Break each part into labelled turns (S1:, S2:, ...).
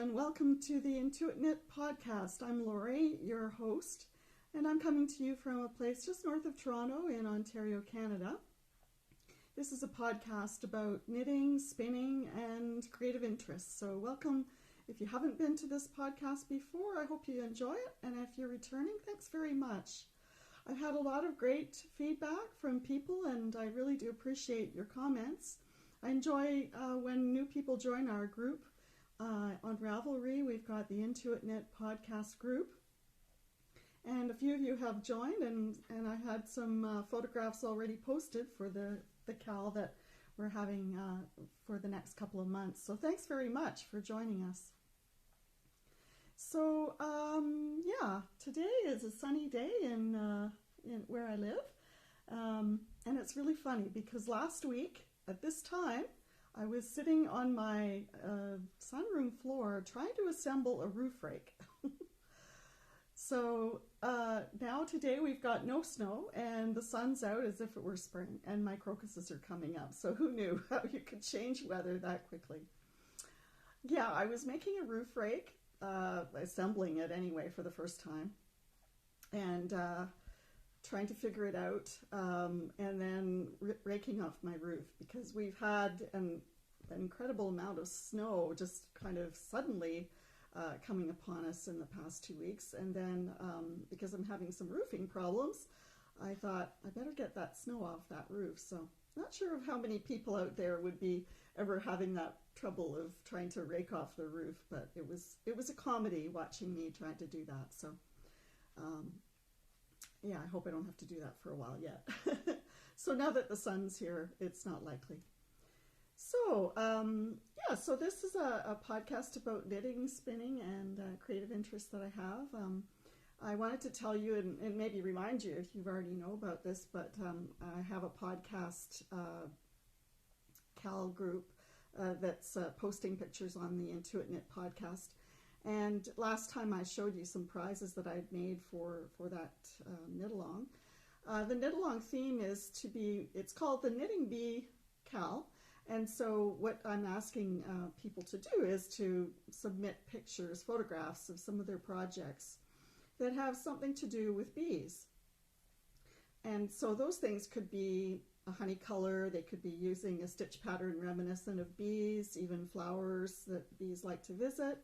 S1: and welcome to the Intuitknit podcast. I'm Lori, your host, and I'm coming to you from a place just north of Toronto in Ontario, Canada. This is a podcast about knitting, spinning, and creative interests. So welcome. If you haven't been to this podcast before, I hope you enjoy it, and if you're returning, thanks very much. I've had a lot of great feedback from people, and I really do appreciate your comments. I enjoy when new people join our group. On Ravelry, we've got the Intuitknit podcast group, and a few of you have joined, and I had some photographs already posted for the CAL that we're having for the next couple of months. So thanks very much for joining us. So today is a sunny day in where I live, and it's really funny because last week at this time I was sitting on my sunroom floor trying to assemble a roof rake. So now today we've got no snow and the sun's out as if it were spring, and my crocuses are coming up. So who knew how you could change weather that quickly? Yeah, I was making a roof rake, assembling it anyway for the first time, and trying to figure it out, and then raking off my roof because we've had an incredible amount of snow just kind of suddenly coming upon us in the past 2 weeks. And then because I'm having some roofing problems, I thought I better get that snow off that roof. So not sure of how many people out there would be ever having that trouble of trying to rake off the roof, but it was a comedy watching me trying to do that. So yeah, I hope I don't have to do that for a while yet. So now that the sun's here, it's not likely. So, so this is a podcast about knitting, spinning, and creative interests that I have. I wanted to tell you and maybe remind you if you already know about this, but I have a podcast CAL group that's posting pictures on the Intuitknit podcast. And last time I showed you some prizes that I'd made for that knit-along. The knit-along theme it's called the Knitting Bee CAL. And so what I'm asking people to do is to submit pictures, photographs of some of their projects that have something to do with bees. And so those things could be a honey color, they could be using a stitch pattern reminiscent of bees, even flowers that bees like to visit.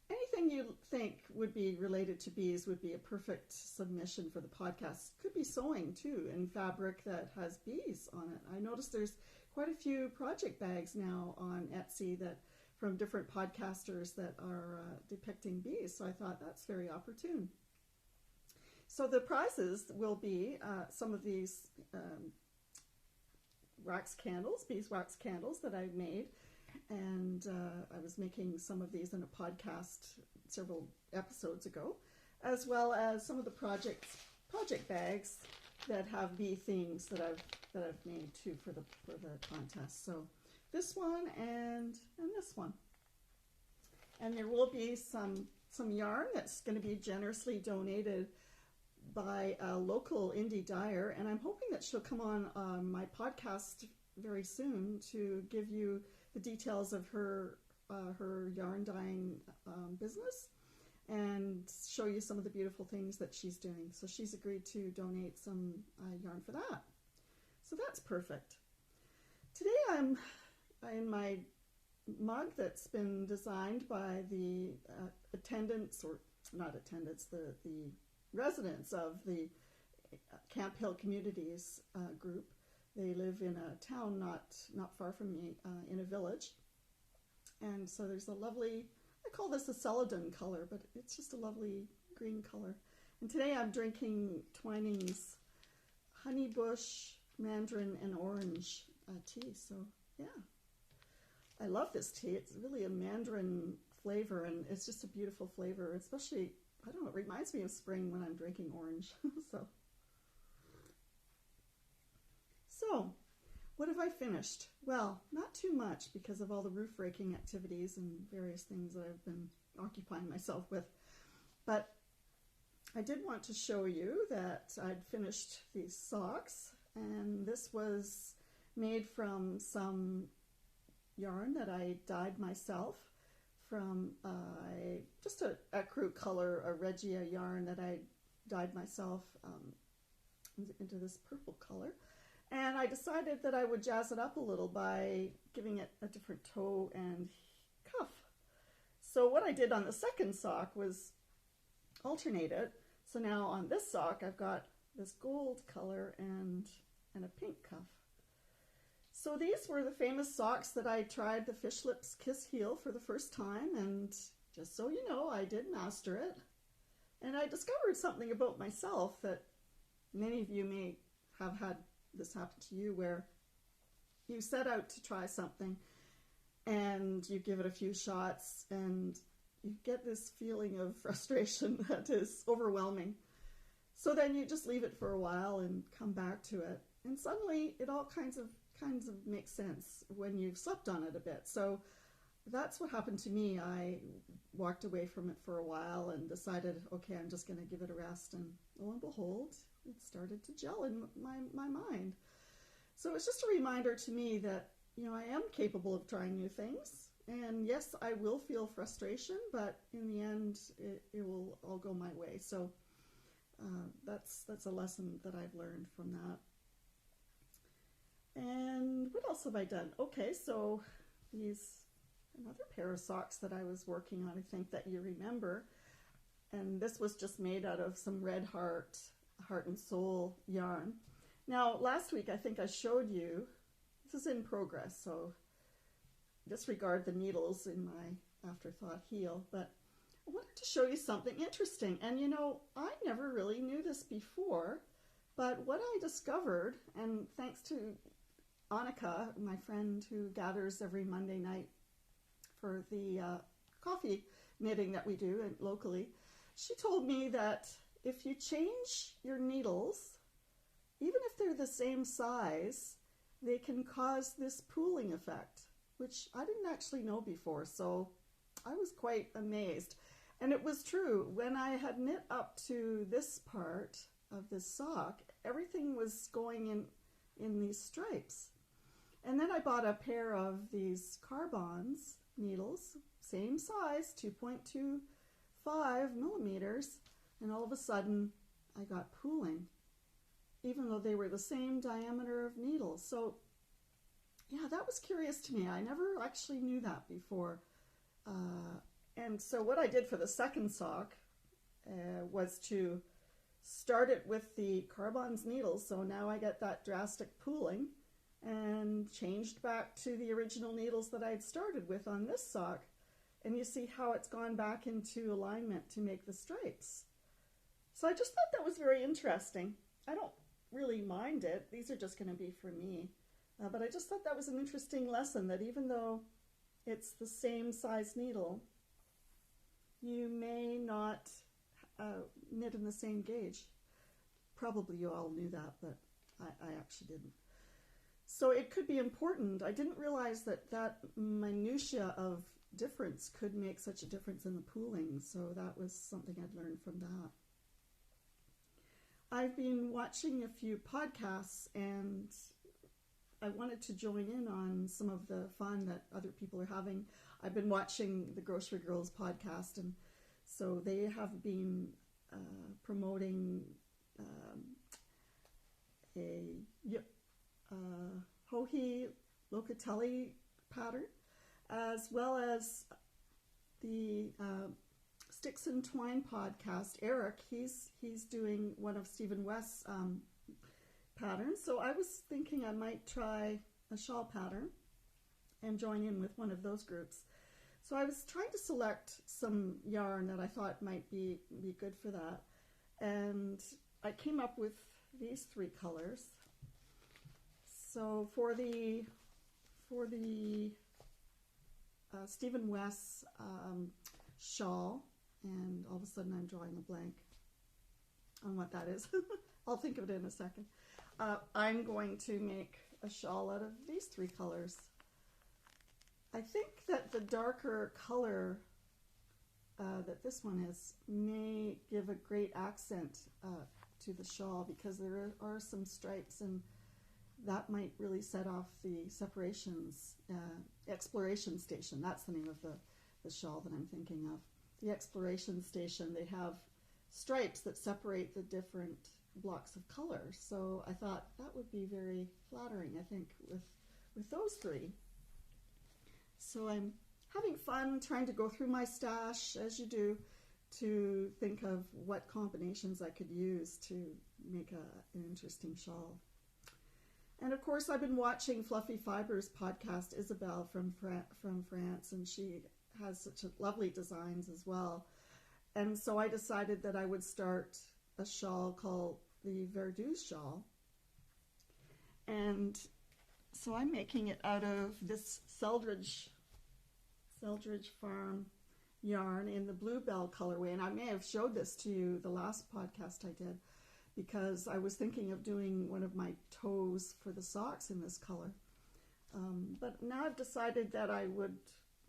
S1: Anything you think would be related to bees would be a perfect submission for the podcast. Could be sewing too, in fabric that has bees on it. I noticed there's quite a few project bags now on Etsy that from different podcasters that are depicting bees. So I thought that's very opportune. So the prizes will be some of these wax candles, beeswax candles that I've made. And I was making some of these in a podcast several episodes ago, as well as some of the project bags that have bee themes that I've made too for the contest. So this one and this one, and there will be some yarn that's going to be generously donated by a local indie dyer, and I'm hoping that she'll come on my podcast very soon to give you the details of her yarn dyeing business and show you some of the beautiful things that she's doing. So she's agreed to donate some yarn for that. So that's perfect. Today I'm in my mug that's been designed by the attendants, or not attendants, the residents of the Camp Hill Communities group. They live in a town not far from me, in a village. And so there's a lovely, I call this a celadon color, but it's just a lovely green color. And today I'm drinking Twining's honey bush, mandarin, and orange tea. So yeah, I love this tea. It's really a mandarin flavor, and it's just a beautiful flavor, especially, I don't know, it reminds me of spring when I'm drinking orange. So, what have I finished? Well, not too much because of all the roof raking activities and various things that I've been occupying myself with. But I did want to show you that I'd finished these socks, and this was made from some yarn that I dyed myself from just a ecru color, a Regia yarn that I dyed myself into this purple color. And I decided that I would jazz it up a little by giving it a different toe and cuff. So what I did on the second sock was alternate it. So now on this sock I've got this gold color and a pink cuff. So these were the famous socks that I tried the Fish Lips Kiss Heel for the first time, and just so you know, I did master it. And I discovered something about myself that many of you may have had this happen to you, where you set out to try something and you give it a few shots and you get this feeling of frustration that is overwhelming. So then you just leave it for a while and come back to it, and suddenly it all kinds of makes sense when you've slept on it a bit. So that's what happened to me. I walked away from it for a while and decided, okay, I'm just going to give it a rest, and lo and behold, it started to gel in my mind. So it's just a reminder to me that, you know, I am capable of trying new things, and yes, I will feel frustration, but in the end it will all go my way. So that's a lesson that I've learned from that. And what else have I done? Okay, so another pair of socks that I was working on, I think that you remember, and this was just made out of some Red Heart and Soul yarn. Now last week I think I showed you, this is in progress, so disregard the needles in my afterthought heel, but I wanted to show you something interesting. And you know, I never really knew this before, but what I discovered, and thanks to Annika, my friend who gathers every Monday night for the coffee knitting that we do locally, she told me that if you change your needles, even if they're the same size, they can cause this pooling effect, which I didn't actually know before, so I was quite amazed. And it was true. When I had knit up to this part of this sock, everything was going in these stripes. And then I bought a pair of these Carbons needles, same size, 2.25 millimeters, and all of a sudden I got pooling, even though they were the same diameter of needles. So yeah, that was curious to me. I never actually knew that before. And so what I did for the second sock was to start it with the Carbons needles, so now I get that drastic pooling, and changed back to the original needles that I had started with on this sock, and you see how it's gone back into alignment to make the stripes. So I just thought that was very interesting. I don't really mind it. These are just going to be for me. But I just thought that was an interesting lesson, that even though it's the same size needle, you may not knit in the same gauge. Probably you all knew that, but I actually didn't. So it could be important. I didn't realize that minutia of difference could make such a difference in the pooling, so that was something I'd learned from that. I've been watching a few podcasts, and I wanted to join in on some of the fun that other people are having. I've been watching the Grocery Girls podcast, and so they have been promoting a Hoya Locatelli pattern, as well as the Sticks and Twine podcast. Eric, he's doing one of Stephen West's patterns. So I was thinking I might try a shawl pattern and join in with one of those groups. So I was trying to select some yarn that I thought might be good for that, and I came up with these three colors. So for the Stephen West's shawl, and all of a sudden I'm drawing a blank on what that is. I'll think of it in a second. I'm going to make a shawl out of these three colors. I think that the darker color that this one is may give a great accent to the shawl, because there are some stripes, and that might really set off the separations, exploration station. That's the name of the shawl that I'm thinking of. The exploration station, they have stripes that separate the different blocks of color. So I thought that would be very flattering, I think, with those three. So I'm having fun trying to go through my stash, as you do, to think of what combinations I could use to make an interesting shawl. And of course, I've been watching Fluffy Fibers podcast, Isabel from France, and she has such lovely designs as well. And so I decided that I would start a shawl called the Verdure Shawl. And so I'm making it out of this Seldridge Farm yarn in the Bluebell colorway. And I may have showed this to you the last podcast I did, because I was thinking of doing one of my toes for the socks in this color. But now I've decided that I would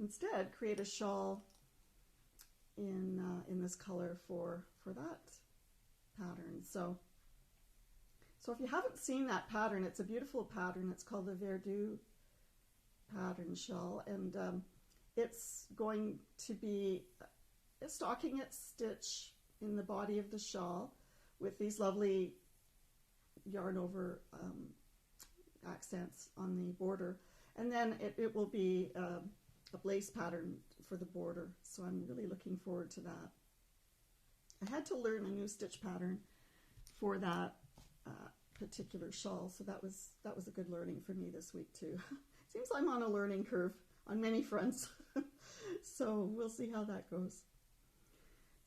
S1: instead create a shawl in this color for that pattern. So if you haven't seen that pattern, it's a beautiful pattern. It's called the Verdure pattern shawl, and it's going to be a stockinette stitch in the body of the shawl with these lovely yarn over accents on the border, and then it will be a lace pattern for the border. So I'm really looking forward to that. I had to learn a new stitch pattern for that particular shawl, so that was a good learning for me this week too. Seems I'm on a learning curve on many fronts. So we'll see how that goes.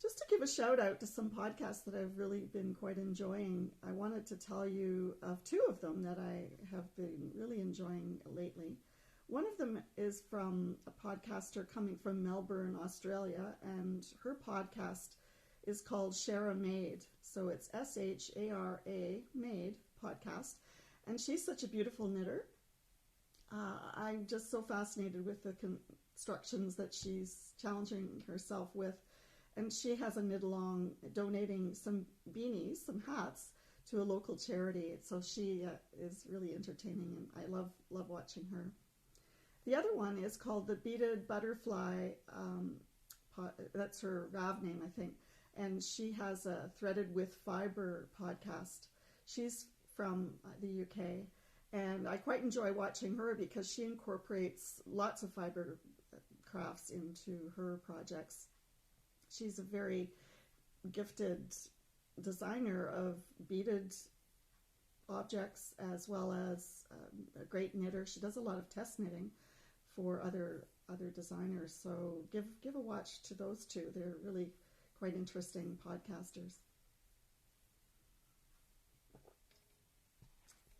S1: Just to give a shout out to some podcasts that I've really been quite enjoying, I wanted to tell you of two of them that I have been really enjoying lately. One of them is from a podcaster coming from Melbourne, Australia, and her podcast is called Shara Made. So it's S-H-A-R-A Made podcast. And she's such a beautiful knitter. I'm just so fascinated with the constructions that she's challenging herself with. And she has a knit-along donating some beanies, some hats, to a local charity. So she is really entertaining, and I love watching her. The other one is called the Beaded Butterfly. That's her RAV name, I think. And she has a Threaded with Fiber podcast. She's from the UK. And I quite enjoy watching her because she incorporates lots of fiber crafts into her projects. She's a very gifted designer of beaded objects, as well as a great knitter. She does a lot of test knitting for other designers. So give a watch to those two. They're really quite interesting podcasters.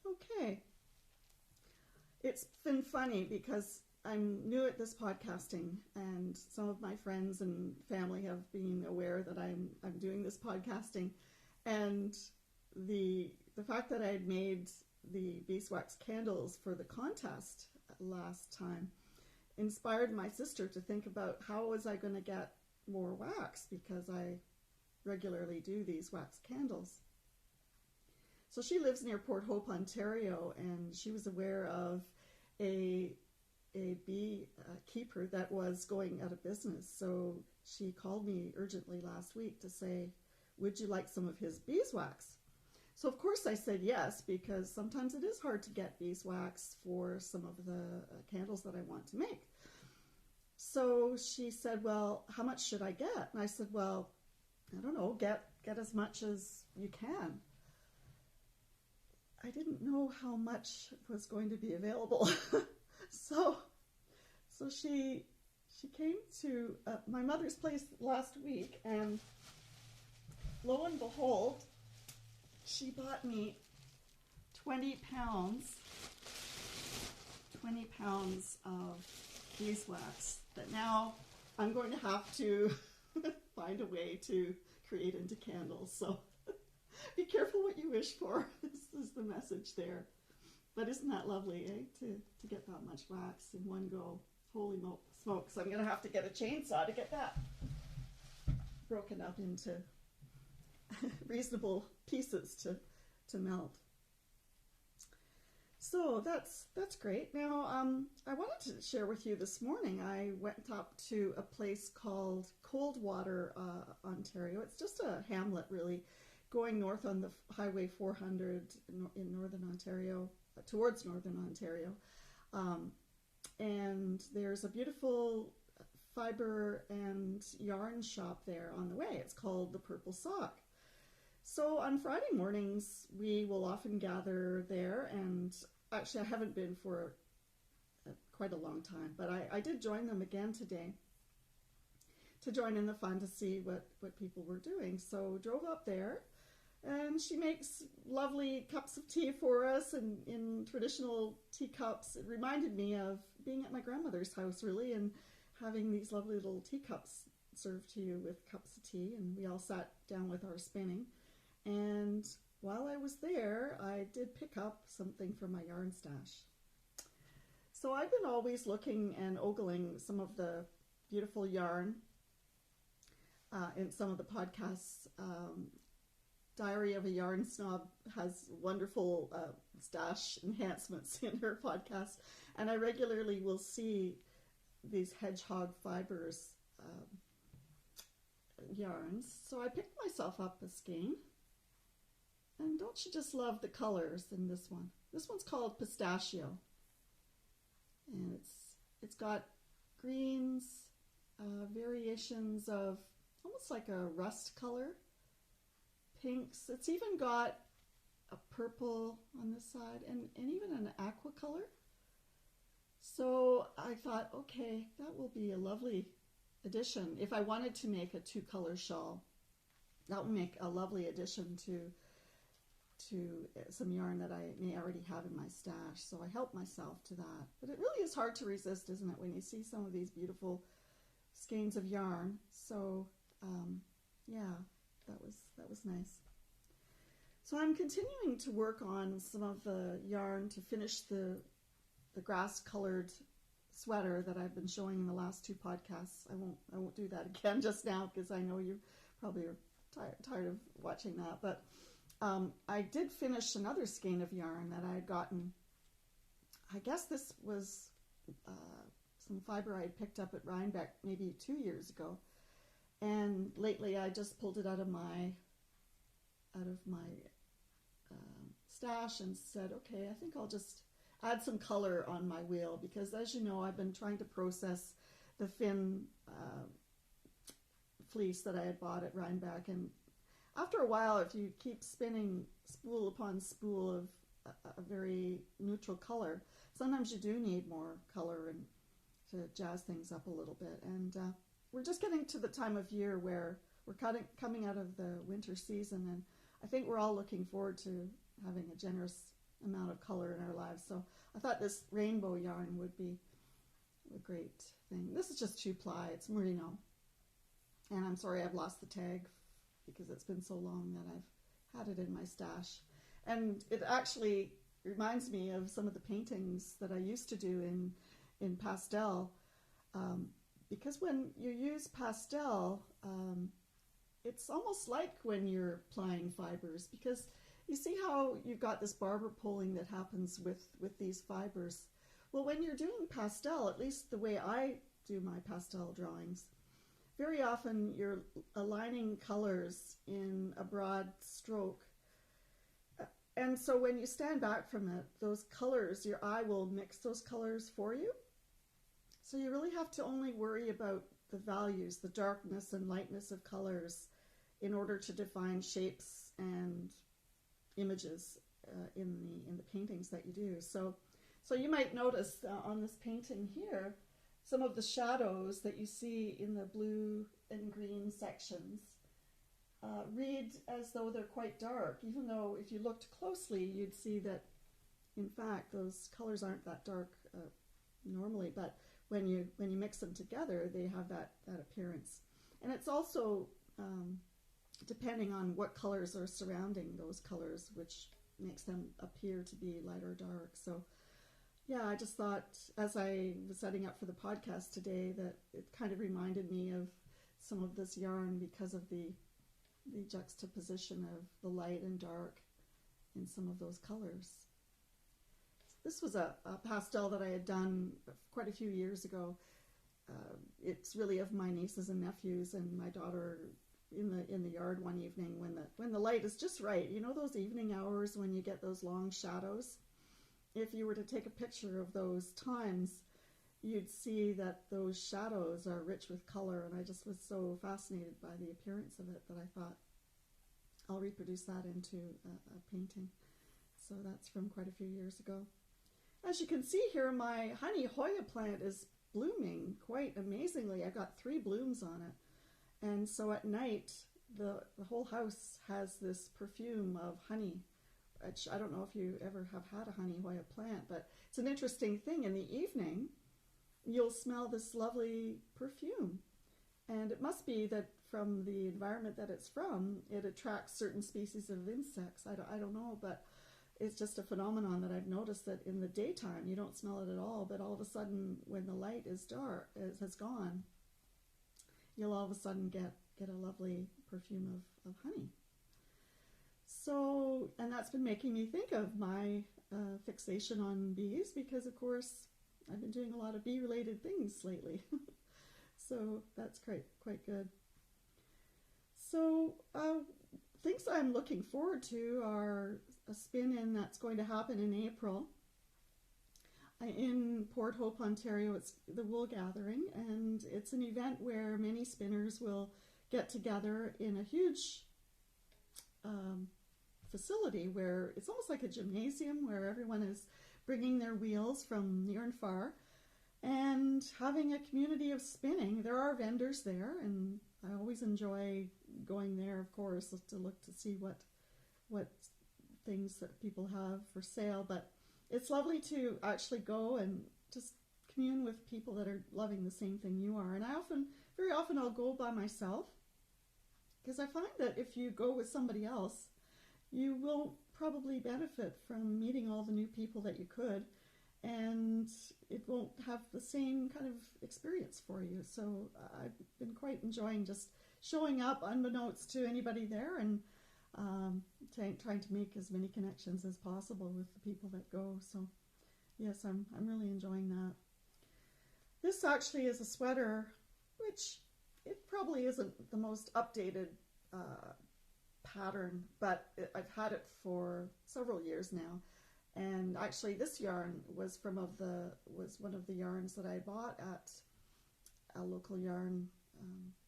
S1: Okay. It's been funny because I'm new at this podcasting, and some of my friends and family have been aware that I'm doing this podcasting, and the fact that I had made the beeswax candles for the contest last time inspired my sister to think about how was I going to get more wax, because I regularly do these wax candles. So she lives near Port Hope, Ontario, and she was aware of a bee keeper that was going out of business. So she called me urgently last week to say, would you like some of his beeswax? So of course I said yes, because sometimes it is hard to get beeswax for some of the candles that I want to make. So she said, well, how much should I get? And I said, well, I don't know, get as much as you can. I didn't know how much was going to be available. So she came to my mother's place last week, and lo and behold, she bought me 20 pounds of beeswax that now I'm going to have to find a way to create into candles. So be careful what you wish for. This is the message there. But isn't that lovely, to get that much wax in one go? Holy smokes, I'm going to have to get a chainsaw to get that broken up into reasonable pieces to melt. So that's great. Now, I wanted to share with you this morning. I went up to a place called Coldwater, Ontario. It's just a hamlet, really, going north on the Highway 400 in Northern Ontario, towards Northern Ontario. And there's a beautiful fiber and yarn shop there on the way. It's called the Purple Sock. So on Friday mornings, we will often gather there, and actually I haven't been for quite a long time, but I did join them again today to join in the fun to see what people were doing. So drove up there, and she makes lovely cups of tea for us and in traditional teacups. It reminded me of being at my grandmother's house, really, and having these lovely little teacups served to you with cups of tea, and we all sat down with our spinning. And while I was there, I did pick up something from my yarn stash. So I've been always looking and ogling some of the beautiful yarn in some of the podcasts. Diary of a Yarn Snob has wonderful stash enhancements in her podcast, and I regularly will see these hedgehog fibers yarns. So I picked myself up a skein. And don't you just love the colors in this one? This one's called Pistachio. And it's got greens, variations of almost like a rust color, pinks. It's even got a purple on this side and even an aqua color. So I thought, okay, that will be a lovely addition. If I wanted to make a two-color shawl, that would make a lovely addition to some yarn that I may already have in my stash. So I helped myself to that. But it really is hard to resist, isn't it, when you see some of these beautiful skeins of yarn. So yeah, that was nice. So I'm continuing to work on some of the yarn to finish the grass-colored sweater that I've been showing in the last two podcasts. I won't do that again just now because I know you probably are tired of watching that. But I did finish another skein of yarn that I had gotten. I guess this was some fiber I had picked up at Rhinebeck maybe 2 years ago, and lately I just pulled it out of my stash and said, okay, I think I'll just add some color on my wheel, because as you know, I've been trying to process the Finn fleece that I had bought at Rhinebeck, and after a while, if you keep spinning spool upon spool of a very neutral color, sometimes you do need more color and to jazz things up a little bit. And we're just getting to the time of year where we're coming out of the winter season, and I think we're all looking forward to having a generous amount of color in our lives. So I thought this rainbow yarn would be a great thing. This is just 2-ply. It's merino. And I'm sorry I've lost the tag because it's been so long that I've had it in my stash. And it actually reminds me of some of the paintings that I used to do in pastel, because when you use pastel, it's almost like when you're applying fibers, because you see how you've got this barber pulling that happens with these fibers. Well, when you're doing pastel, at least the way I do my pastel drawings, very often you're aligning colors in a broad stroke. And so when you stand back from it, those colors, your eye will mix those colors for you. So you really have to only worry about the values, the darkness and lightness of colors, in order to define shapes and images in the paintings that you do. So you might notice on this painting here, some of the shadows that you see in the blue and green sections read as though they're quite dark, even though if you looked closely, you'd see that, in fact, those colors aren't that dark normally, but when you mix them together, they have that appearance. And it's also depending on what colors are surrounding those colors, which makes them appear to be light or dark. So yeah, I just thought, as I was setting up for the podcast today, that it kind of reminded me of some of this yarn because of the juxtaposition of the light and dark in some of those colors. this was a pastel that I had done quite a few years ago. It's really of my nieces and nephews and my daughter in the yard one evening when the light is just right. You know those evening hours when you get those long shadows? If you were to take a picture of those times, you'd see that those shadows are rich with color, and I just was so fascinated by the appearance of it that I thought I'll reproduce that into a painting. So that's from quite a few years ago. As you can see here, my honey Hoya plant is blooming quite amazingly. I got 3 blooms on it. And so at night, the whole house has this perfume of honey, which I don't know if you ever have had a honey Hoya plant, but it's an interesting thing. In the evening, you'll smell this lovely perfume. And it must be that from the environment that it's from, it attracts certain species of insects. I don't know, but it's just a phenomenon that I've noticed, that in the daytime you don't smell it at all, but all of a sudden when the light is dark, has gone, you'll all of a sudden get a lovely perfume of honey. So, and that's been making me think of my fixation on bees, because of course I've been doing a lot of bee-related things lately. So that's quite good. So things I'm looking forward to are a spin-in that's going to happen in April in Port Hope, Ontario. It's the Wool Gathering, and it's an event where many spinners will get together in a huge facility where it's almost like a gymnasium, where everyone is bringing their wheels from near and far and having a community of spinning. There are vendors there, and I always enjoy going there, of course, to look to see what things that people have for sale. But it's lovely to actually go and just commune with people that are loving the same thing you are. And very often I'll go by myself, because I find that if you go with somebody else, you will probably benefit from meeting all the new people that you could, and it won't have the same kind of experience for you. So I've been quite enjoying just showing up unbeknownst to anybody there, and trying to make as many connections as possible with the people that go. So yes, I'm really enjoying that. This actually is a sweater, which it probably isn't the most updated pattern, but I've had it for several years now. And actually this yarn was one of the yarns that I bought at a local yarn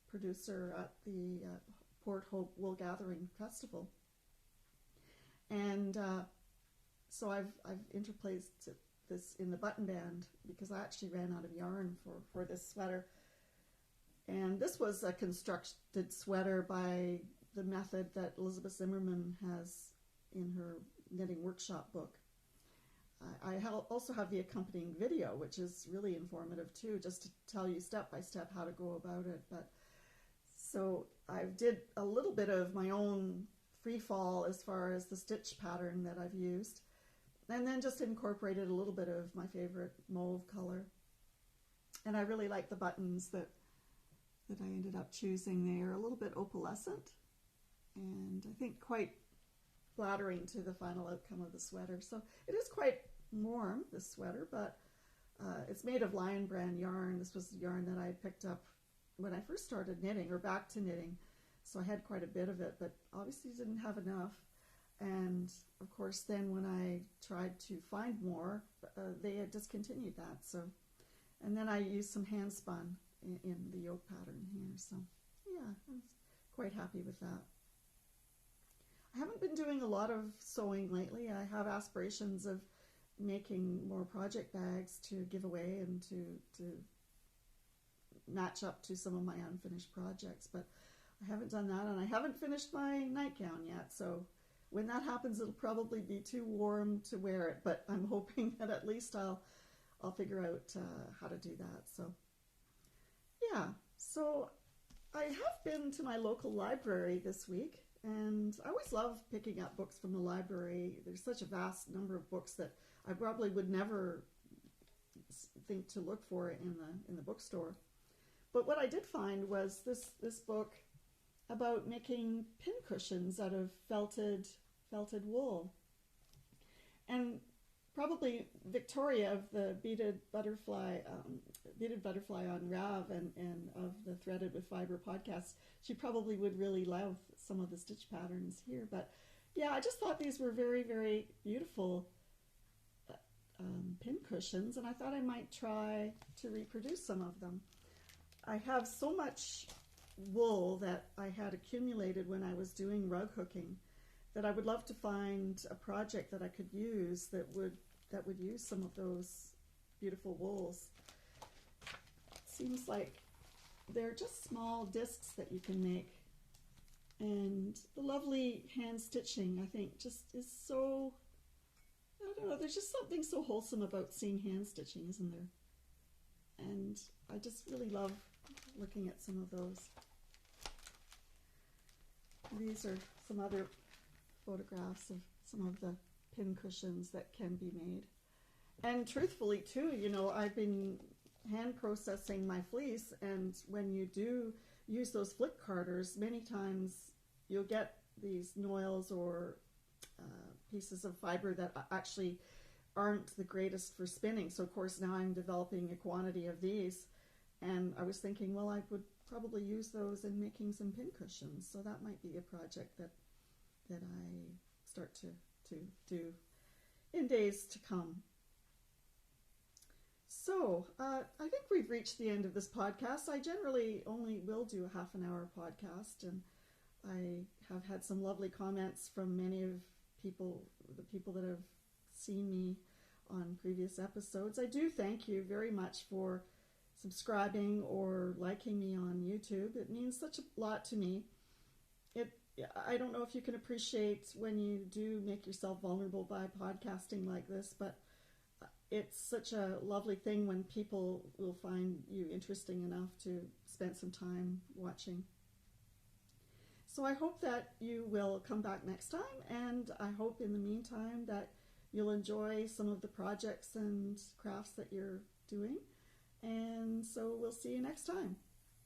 S1: producer at the Port Hope Wool Gathering Festival. And so I've interplaced this in the button band, because I actually ran out of yarn for this sweater. And this was a constructed sweater by the method that Elizabeth Zimmerman has in her knitting workshop book. I also have the accompanying video, which is really informative too, just to tell you step by step how to go about it. But so I did a little bit of my own free fall as far as the stitch pattern that I've used, and then just incorporated a little bit of my favorite mauve color. And I really like the buttons that I ended up choosing. They are a little bit opalescent, and I think quite flattering to the final outcome of the sweater. So it is quite warm, this sweater, but it's made of Lion Brand yarn. This was yarn that I picked up when I first started knitting, or back to knitting. So I had quite a bit of it, but obviously didn't have enough. And of course then when I tried to find more, they had discontinued that. So, and then I used some hand spun in the yoke pattern here. So yeah, I was quite happy with that. I haven't been doing a lot of sewing lately. I have aspirations of making more project bags to give away and to match up to some of my unfinished projects, but I haven't done that, and I haven't finished my nightgown yet. So when that happens, it'll probably be too warm to wear it, but I'm hoping that at least I'll figure out how to do that. So yeah, so I have been to my local library this week, and I always love picking up books from the library. There's such a vast number of books that I probably would never think to look for in the bookstore. But what I did find was this book about making pincushions out of felted wool. And probably Victoria of the Beaded Butterfly on Rav and of the Threaded with Fiber podcast, she probably would really love some of the stitch patterns here. But yeah, I just thought these were very, very beautiful pin cushions, and I thought I might try to reproduce some of them. I have so much wool that I had accumulated when I was doing rug hooking that I would love to find a project that I could use that would use some of those beautiful wools. It seems like they're just small discs that you can make, and the lovely hand stitching, I think, just is so, I don't know, there's just something so wholesome about seeing hand stitching, isn't there? And I just really love looking at some of those. These are some other photographs of some of the pin cushions that can be made. And truthfully too, you know, I've been hand processing my fleece, and when you do use those flip carders, many times you'll get these noils or pieces of fiber that actually aren't the greatest for spinning. So of course now I'm developing a quantity of these, and I was thinking, well, I would probably use those in making some pin cushions. So that might be a project that I start to do in days to come. So I think we've reached the end of this podcast. I generally only will do a half an hour podcast, and I have had some lovely comments from many of the people that have seen me on previous episodes. I do thank you very much for subscribing or liking me on YouTube. It means such a lot to me. I don't know if you can appreciate when you do make yourself vulnerable by podcasting like this, but it's such a lovely thing when people will find you interesting enough to spend some time watching. So I hope that you will come back next time, and I hope in the meantime that you'll enjoy some of the projects and crafts that you're doing. And so we'll see you next time.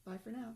S1: Bye for now.